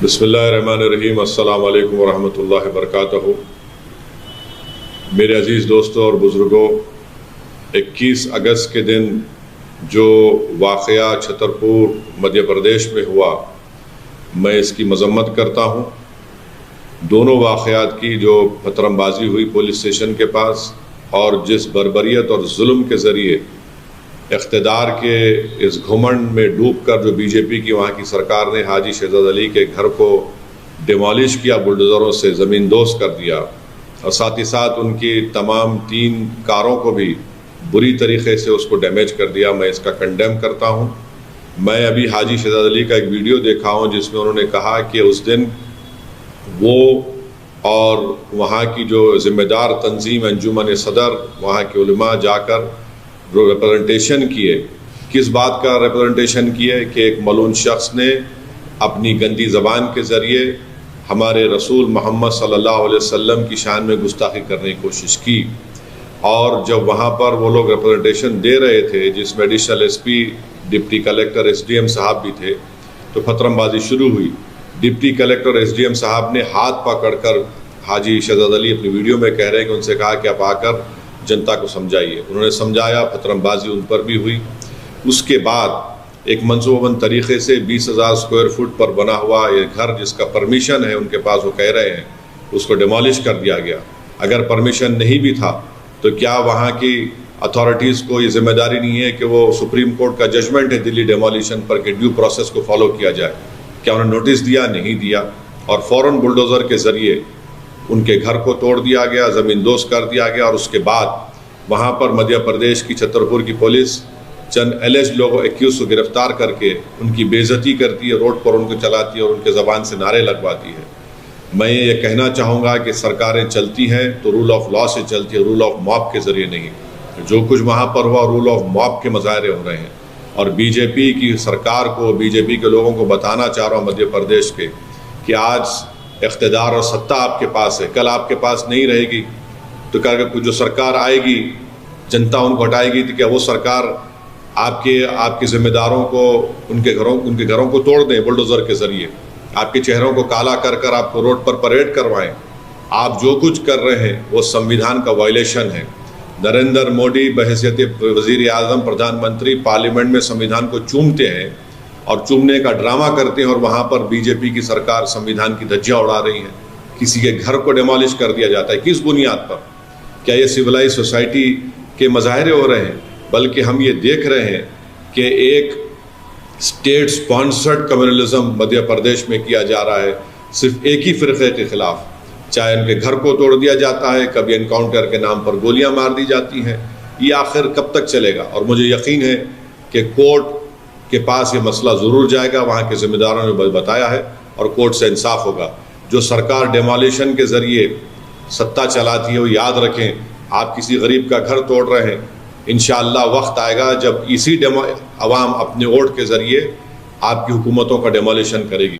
बिस्मिल्लाहिर्रहमानिर्रहीम। अस्सलामु अलैकुम वरहमतुल्लाहि वबरकातुहू। मेरे अज़ीज़ दोस्तों और बुज़ुर्गों, 21 अगस्त के दिन जो वाक़या छतरपुर मध्य प्रदेश में हुआ, मैं इसकी मज़म्मत करता हूँ। दोनों वाक़यात की जो पथरमबाजी हुई पुलिस स्टेशन के पास और जिस बर्बरियत और जुल्म के ज़रिए इक़्तिदार के इस घुमंड में डूब कर जो बीजेपी की वहाँ की सरकार ने हाजी शहजाद अली के घर को डिमोलिश किया, बुलडोज़रों से ज़मींदोज़ कर दिया और साथ ही साथ उनकी तमाम 3 कारों को भी बुरी तरीक़े से उसको डैमेज कर दिया, मैं इसका कंडेम करता हूँ। मैं अभी हाजी शहजाद अली का एक वीडियो देखा हूँ जिसमें उन्होंने कहा कि उस दिन वो और वहाँ की जो ज़िम्मेदार तंजीम अंजुमन सदर, वहाँ के उलमा जाकर जो रिप्रेजेंटेशन किए, किस बात का रिप्रेजेंटेशन किए कि एक मलून शख्स ने अपनी गंदी ज़बान के ज़रिए हमारे रसूल मोहम्मद सल्लल्लाहु अलैहि वसल्लम की शान में गुस्ताखी करने की कोशिश की। और जब वहाँ पर वो लोग रिप्रेजेंटेशन दे रहे थे, जिसमें additional SP, deputy collector, SDM साहब भी थे, तो पथरमबाजी शुरू हुई। डिप्टी कलेक्टर एसडीएम साहब ने हाथ पकड़कर हाजी शहजाद अली अपनी वीडियो में कह रहे हैं कि उनसे कहा कि आप आकर जनता को समझाइए। उन्होंने समझाया, पथरमबाजी उन पर भी हुई। उसके बाद एक मंसूबाबंद तरीक़े से 20,000 स्क्वायर फुट पर बना हुआ ये घर, जिसका परमिशन है उनके पास, वो कह रहे हैं, उसको डिमोलिश कर दिया गया। अगर परमिशन नहीं भी था तो क्या वहाँ की अथॉरिटीज़ को ये जिम्मेदारी नहीं है कि वो सुप्रीम कोर्ट का जजमेंट है दिल्ली डिमोलिशन पर कि ड्यू प्रोसेस को फॉलो किया जाए? क्या उन्होंने नोटिस दिया? नहीं दिया। और फ़ौरन बुलडोज़र के ज़रिए उनके घर को तोड़ दिया गया, ज़मींदोज़ कर दिया गया। और उसके बाद वहाँ पर मध्य प्रदेश की छतरपुर की पुलिस चंद एलिज लोगों, एक्यूज़ को गिरफ्तार करके उनकी बेइज्जती करती है, रोड पर उनको चलाती है और उनके ज़बान से नारे लगवाती है। मैं ये कहना चाहूँगा कि सरकारें चलती हैं तो रूल ऑफ लॉ से चलती है, रूल ऑफ मॉब के ज़रिए नहीं। जो कुछ वहाँ पर हुआ रूल ऑफ मॉब के मुजाहरे हो रहे हैं। और बीजेपी की सरकार को, बीजेपी के लोगों को बताना चाह रहा हूँ मध्य प्रदेश के, कि आज इक़्तिदार और सत्ता आपके पास है, कल आपके पास नहीं रहेगी। तो क्या जो सरकार आएगी, जनता उनको हटाएगी, तो क्या वो सरकार आपके ज़िम्मेदारों को, उनके घरों को तोड़ दें बुलडोज़र के ज़रिए, आपके चेहरों को काला कर कर आपको रोड पर परेड करवाएं? आप जो कुछ कर रहे हैं वो संविधान का वायलेशन है। नरेंद्र मोदी बहैसियत वज़ीर आज़म, प्रधानमंत्री, पार्लियामेंट में संविधान को चूमते हैं और चूमने का ड्रामा करते हैं, और वहाँ पर बीजेपी की सरकार संविधान की धज्जियाँ उड़ा रही है। किसी के घर को डिमोलिश कर दिया जाता है, किस बुनियाद पर? क्या ये सिविलाइज सोसाइटी के मज़ाहरे हो रहे हैं? बल्कि हम ये देख रहे हैं कि एक state sponsored communalism Madhya Pradesh में किया जा रहा है, सिर्फ एक ही फ़िरक़े के ख़िलाफ़। चाहे उनके घर को तोड़ दिया जाता है, कभी एनकाउंटर के नाम पर गोलियां मार दी जाती हैं। ये आखिर कब तक चलेगा? और मुझे यकीन है कि कोर्ट के पास ये मसला ज़रूर जाएगा, वहाँ के ज़िम्मेदारों ने बताया है, और कोर्ट से इंसाफ होगा। जो सरकार डिमोलिशन के ज़रिए सत्ता चलाती है, वो याद रखें, आप किसी गरीब का घर तोड़ रहे हैं, इंशाअल्लाह वक्त आएगा जब इसी अवाम अपने वोट के ज़रिए आपकी हुकूमतों का डिमोलिशन करेगी।